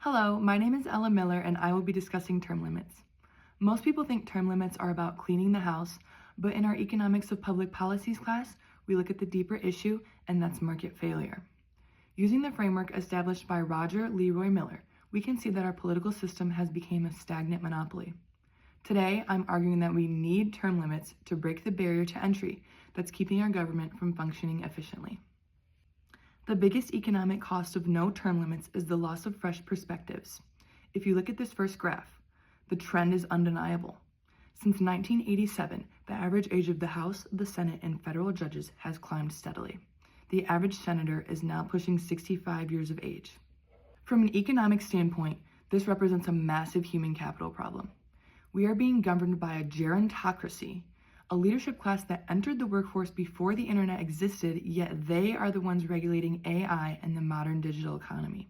Hello, my name is Ella Miller and I will be discussing term limits. Most people think term limits are about cleaning the house, but in our Economics of Public Policies class, we look at the deeper issue, and that's market failure. Using the framework established by Roger Leroy Miller, we can see that our political system has become a stagnant monopoly. Today, I'm arguing that we need term limits to break the barrier to entry that's keeping our government from functioning efficiently. The biggest economic cost of no term limits is the loss of fresh perspectives. If you look at this first graph, the trend is undeniable. Since 1987, the average age of the House, the Senate, and federal judges has climbed steadily. The average senator is now pushing 65 years of age. From an economic standpoint, this represents a massive human capital problem. We are being governed by a gerontocracy, a leadership class that entered the workforce before the internet existed, yet they are the ones regulating AI and the modern digital economy.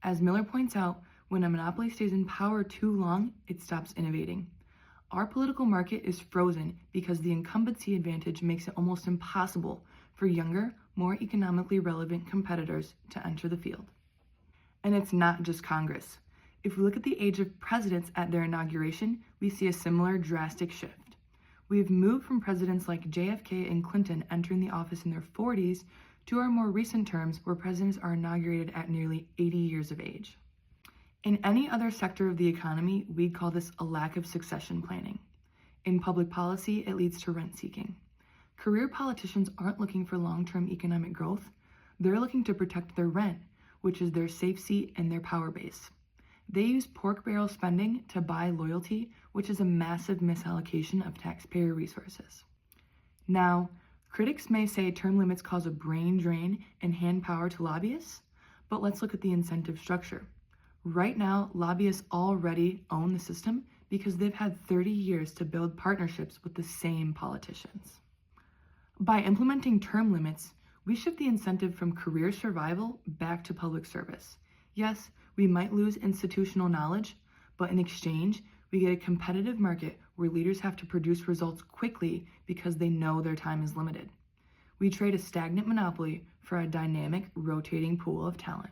As Miller points out, when a monopoly stays in power too long, it stops innovating. Our political market is frozen because the incumbency advantage makes it almost impossible for younger, more economically relevant competitors to enter the field. And it's not just Congress. If we look at the age of presidents at their inauguration, we see a similar drastic shift. We've moved from presidents like JFK and Clinton entering the office in their 40s to our more recent terms where presidents are inaugurated at nearly 80 years of age. In any other sector of the economy, we'd call this a lack of succession planning. In public policy, it leads to rent seeking. Career politicians aren't looking for long-term economic growth. They're looking to protect their rent, which is their safe seat and their power base. They use pork barrel spending to buy loyalty, which is a massive misallocation of taxpayer resources. Now, critics may say term limits cause a brain drain and hand power to lobbyists, but let's look at the incentive structure. Right now, lobbyists already own the system because they've had 30 years to build partnerships with the same politicians. By implementing term limits, we shift the incentive from career survival back to public service. Yes, we might lose institutional knowledge, but in exchange, we get a competitive market where leaders have to produce results quickly because they know their time is limited. We trade a stagnant monopoly for a dynamic, rotating pool of talent.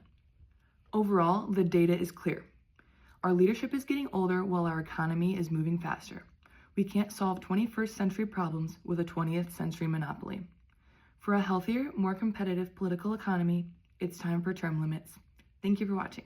Overall, the data is clear. Our leadership is getting older while our economy is moving faster. We can't solve 21st century problems with a 20th century monopoly. For a healthier, more competitive political economy, it's time for term limits. Thank you for watching.